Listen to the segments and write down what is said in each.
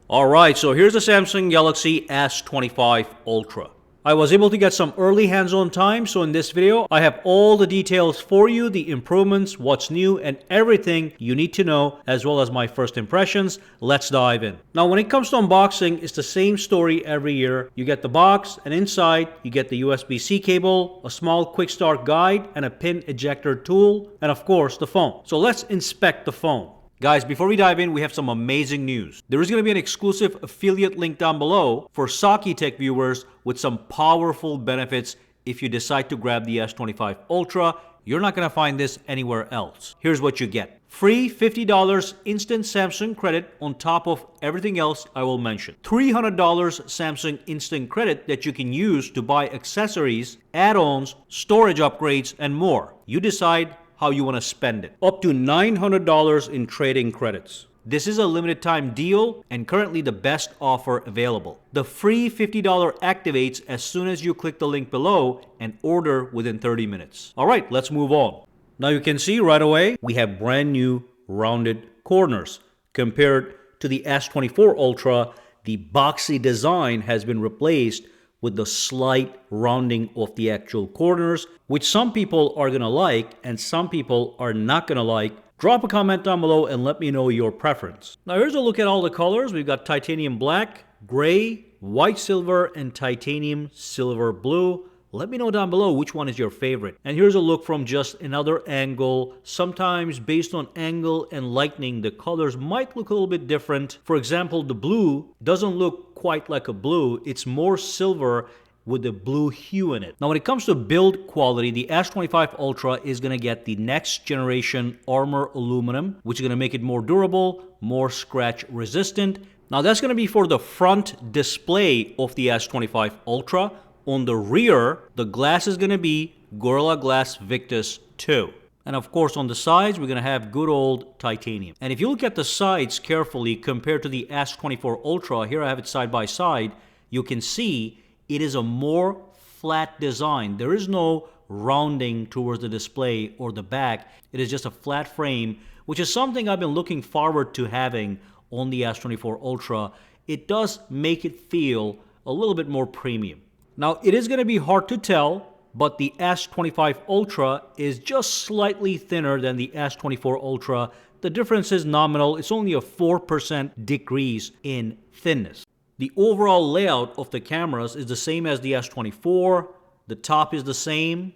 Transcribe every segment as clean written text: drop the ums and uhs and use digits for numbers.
Alright, so here's the Samsung Galaxy S25 Ultra. I was able to get some early hands-on time, so in this video, I have all the details for you, the improvements, what's new, and everything you need to know, as well as my first impressions. Let's dive in. Now, when it comes to unboxing, it's the same story every year. You get the box, and inside, you get the USB-C cable, a small quick start guide, and a pin ejector tool, and of course, the phone. So let's inspect the phone. Guys, before we dive in, we have some amazing news. There is going to be an exclusive affiliate link down below for sakitech viewers with some powerful benefits if you decide to grab the S25 Ultra. You're not going to find this anywhere else. Here's what you get. Free $50 instant Samsung credit on top of everything else I will mention. $300 Samsung instant credit that you can use to buy accessories, add-ons, storage upgrades, and more. You decide how you want to spend it. Up to $900 in trading credits. This is a limited time deal and currently the best offer available. The free $50 activates as soon as you click the link below and order within 30 minutes. Alright, let's move on. Now you can see right away we have brand new rounded corners. Compared to the S24 Ultra, the boxy design has been replaced with the slight rounding of the actual corners, which some people are going to like and some people are not going to like. Drop a comment down below and let me know your preference. Now here's a look at all the colors. We've got titanium black, gray, white silver, and titanium silver blue. Let me know down below which one is your favorite. And here's a look from just another angle. Sometimes based on angle and lighting, the colors might look a little bit different. For example, the blue doesn't look quite like a blue. It's more silver with a blue hue in it. Now when it comes to build quality, the S25 Ultra is going to get the next generation armor aluminum, which is going to make it more durable, more scratch resistant. Now that's going to be for the front display of the S25 Ultra. On the rear, the glass is going to be Gorilla Glass Victus 2. And of course, on the sides, we're going to have good old titanium. And if you look at the sides carefully compared to the S24 Ultra, here I have it side by side, you can see it is a more flat design. There is no rounding towards the display or the back. It is just a flat frame, which is something I've been looking forward to having on the S24 Ultra. It does make it feel a little bit more premium. Now, it is going to be hard to tell, but the S25 Ultra is just slightly thinner than the S24 Ultra. The difference is nominal. It's only a 4% decrease in thinness. The overall layout of the cameras is the same as the S24. The top is the same.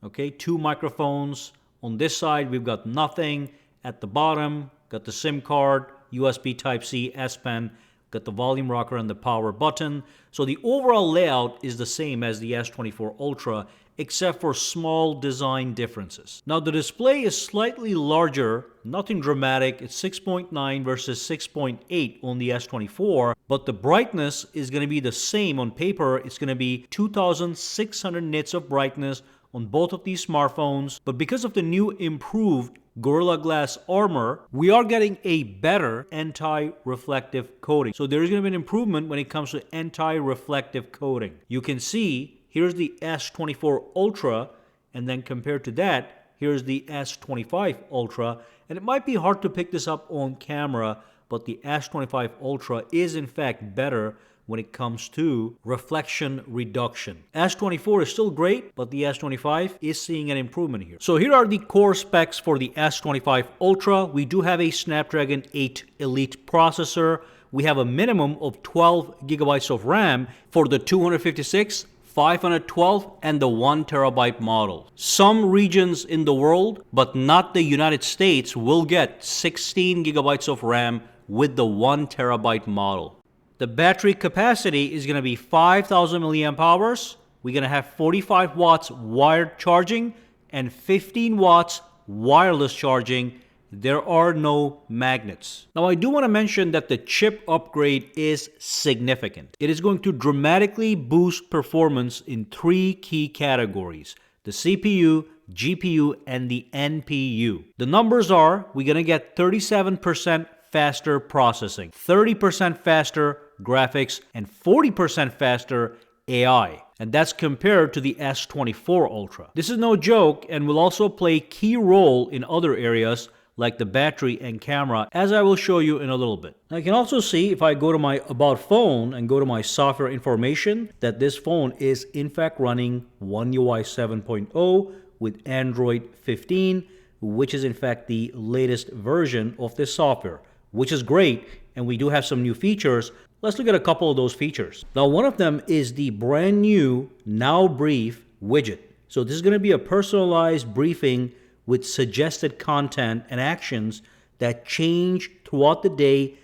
Okay, 2 microphones. On this side, we've got nothing. At the bottom, got the SIM card, USB Type-C, S Pen, got the volume rocker and the power button. So the overall layout is the same as the S24 Ultra, except for small design differences. Now the display is slightly larger, nothing dramatic. It's 6.9 versus 6.8 on the S24, but the brightness is going to be the same on paper. It's going to be 2600 nits of brightness on both of these smartphones, but because of the new improved Gorilla Glass armor, we are getting a better anti-reflective coating. So there is going to be an improvement when it comes to anti-reflective coating. You can see here's the S24 Ultra, and then compared to that, here's the S25 Ultra. And it might be hard to pick this up on camera, but the S25 Ultra is in fact better when it comes to reflection reduction. S24 is still great, but the S25 is seeing an improvement here. So here are the core specs for the S25 Ultra. We do have a Snapdragon 8 Elite processor. We have a minimum of 12 gigabytes of RAM for the 256, 512, and the 1 terabyte model. Some regions in the world, but not the United States, will get 16 gigabytes of RAM with the 1 terabyte model. The battery capacity is going to be 5,000 milliamp hours. We're going to have 45 watts wired charging and 15 watts wireless charging. There are no magnets. Now, I do want to mention that the chip upgrade is significant. It is going to dramatically boost performance in 3 key categories: the CPU, GPU, and the NPU. The numbers are, we're going to get 37% faster processing, 30% faster graphics, and 40% faster AI. And that's compared to the S24 Ultra. This is no joke and will also play a key role in other areas like the battery and camera, as I will show you in a little bit. Now you can also see if I go to my About phone and go to my software information that this phone is in fact running One UI 7.0 with Android 15, which is in fact the latest version of this software, which is great, and we do have some new features. Let's look at a couple of those features. Now, one of them is the brand new Now Brief widget. So this is going to be a personalized briefing with suggested content and actions that change throughout the day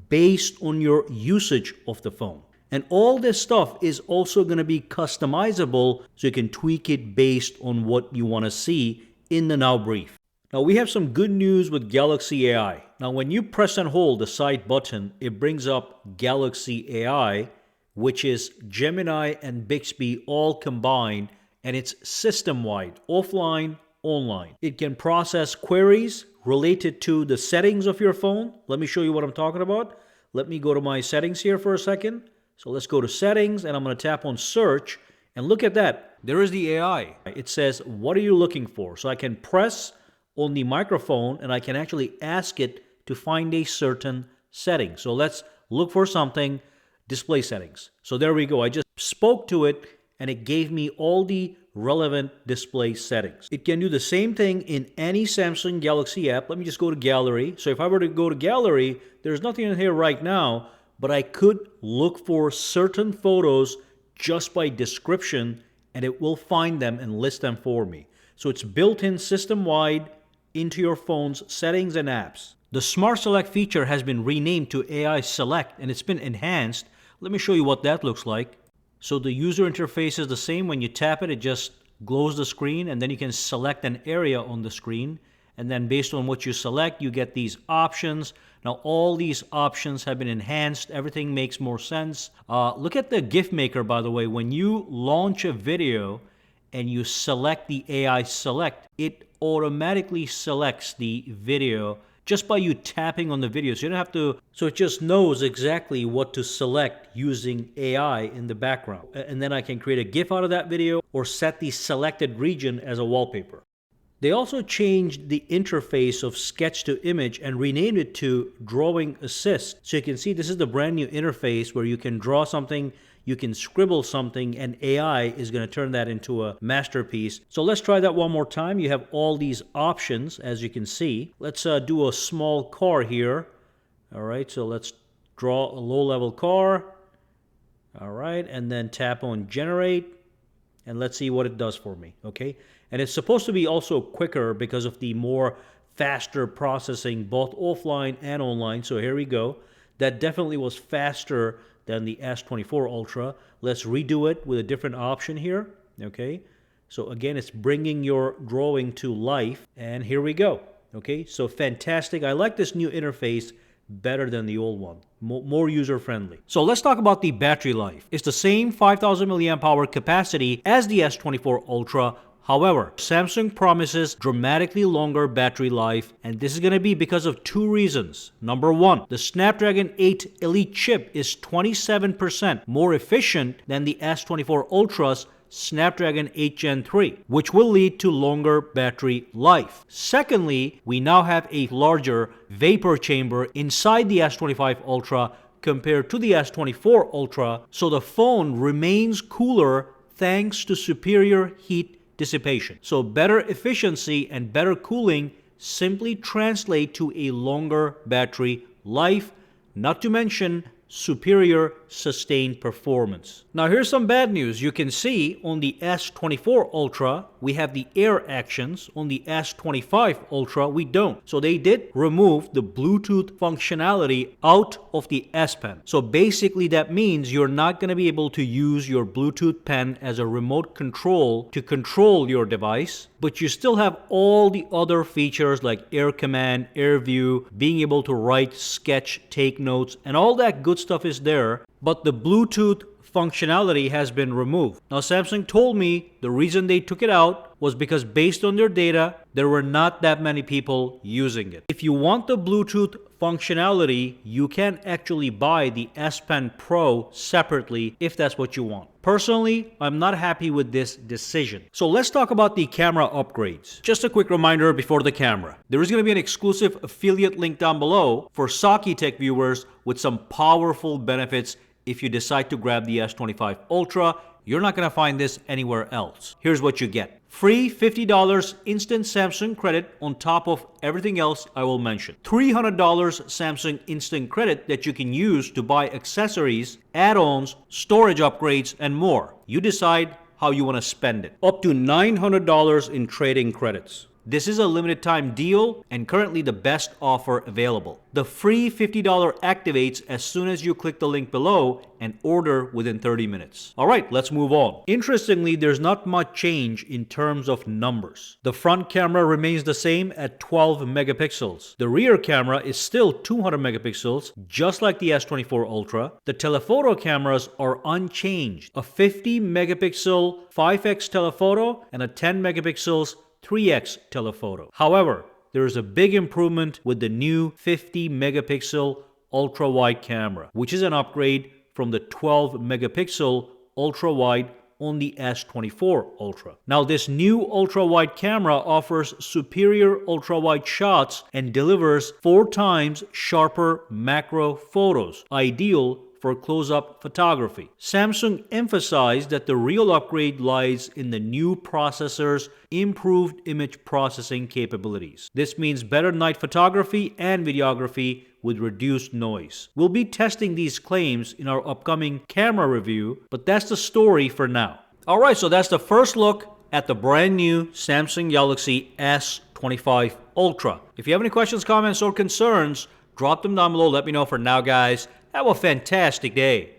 based on your usage of the phone. And all this stuff is also going to be customizable, so you can tweak it based on what you want to see in the Now Brief. Now we have some good news with Galaxy AI. Now when you press and hold the side button, it brings up Galaxy AI, which is Gemini and Bixby all combined, and it's system-wide, offline, online. It can process queries related to the settings of your phone. Let me show you what I'm talking about. Let me go to my settings here for a second. So let's go to settings, and I'm going to tap on search, and look at that. There is the AI. It says, what are you looking for? So I can press on the microphone and I can actually ask it to find a certain setting. So let's look for something, display settings. So there we go. I just spoke to it and it gave me all the relevant display settings. It can do the same thing in any Samsung Galaxy app. Let me just go to gallery. So if I were to go to gallery, there's nothing in here right now, but I could look for certain photos just by description and it will find them and list them for me. So it's built in system-wide into your phone's settings and apps. The Smart Select feature has been renamed to AI Select and it's been enhanced. Let me show you what that looks like. So the user interface is the same. When you tap it, it just glows the screen and then you can select an area on the screen. And then based on what you select, you get these options. Now all these options have been enhanced. Everything makes more sense. Look at the GIF maker, by the way. When you launch a video and you select the AI Select, it automatically selects the video just by you tapping on the video. So you don't have to, so it just knows exactly what to select using AI in the background. And then I can create a GIF out of that video or set the selected region as a wallpaper. They also changed the interface of sketch to image and renamed it to Drawing Assist. So you can see this is the brand new interface where you can draw something, you can scribble something, and AI is going to turn that into a masterpiece. So let's try that one more time. You have all these options, as you can see. Let's do a small car here. All right, so let's draw a low-level car. All right, and then tap on Generate, and let's see what it does for me, okay? And it's supposed to be also quicker because of the more faster processing, both offline and online. So here we go. That definitely was faster than the S24 Ultra. Let's redo it with a different option here, okay? So again, it's bringing your drawing to life, and here we go, okay? So fantastic. I like this new interface better than the old one, more user-friendly. So let's talk about the battery life. It's the same 5,000 milliamp hour capacity as the S24 Ultra. However, Samsung promises dramatically longer battery life, and this is going to be because of two reasons. Number one, the Snapdragon 8 Elite chip is 27% more efficient than the S24 Ultra's Snapdragon 8 Gen 3, which will lead to longer battery life. Secondly, we now have a larger vapor chamber inside the S25 Ultra compared to the S24 Ultra, so the phone remains cooler thanks to superior heat dissipation. So better efficiency and better cooling simply translate to a longer battery life, not to mention superior sustained performance. Now here's some bad news. You can see on the S24 Ultra we have the air actions. On the S25 Ultra we don't. So they did remove the Bluetooth functionality out of the S Pen. So basically that means you're not going to be able to use your Bluetooth pen as a remote control to control your device, but you still have all the other features like Air Command, Air View, being able to write, sketch, take notes, and all that good stuff is there, but the Bluetooth functionality has been removed. Now Samsung told me the reason they took it out was because based on their data, there were not that many people using it. If you want the Bluetooth functionality, you can actually buy the S Pen Pro separately if that's what you want. Personally, I'm not happy with this decision. So let's talk about the camera upgrades. Just a quick reminder before the camera. There is going to be an exclusive affiliate link down below for sakitech viewers with some powerful benefits if you decide to grab the S25 Ultra. You're not going to find this anywhere else. Here's what you get. Free $50 instant Samsung credit on top of everything else I will mention. $300 Samsung instant credit that you can use to buy accessories, add-ons, storage upgrades, and more. You decide how you want to spend it. Up to $900 in trading credits. This is a limited time deal and currently the best offer available. The free $50 activates as soon as you click the link below and order within 30 minutes. Alright, let's move on. Interestingly, there's not much change in terms of numbers. The front camera remains the same at 12 megapixels. The rear camera is still 200 megapixels, just like the S24 Ultra. The telephoto cameras are unchanged. A 50 megapixel 5x telephoto and a 10 megapixels 3x telephoto. However, there is a big improvement with the new 50 megapixel ultra wide camera, which is an upgrade from the 12 megapixel ultra wide on the S24 Ultra. Now, this new ultra wide camera offers superior ultra wide shots and delivers 4 times sharper macro photos, ideal for close-up photography. Samsung emphasized that the real upgrade lies in the new processor's improved image processing capabilities. This means better night photography and videography with reduced noise. We'll be testing these claims in our upcoming camera review, but that's the story for now. Alright, so that's the first look at the brand new Samsung Galaxy S25 Ultra. If you have any questions, comments, or concerns, drop them down below. Let me know. For now, guys, have a fantastic day.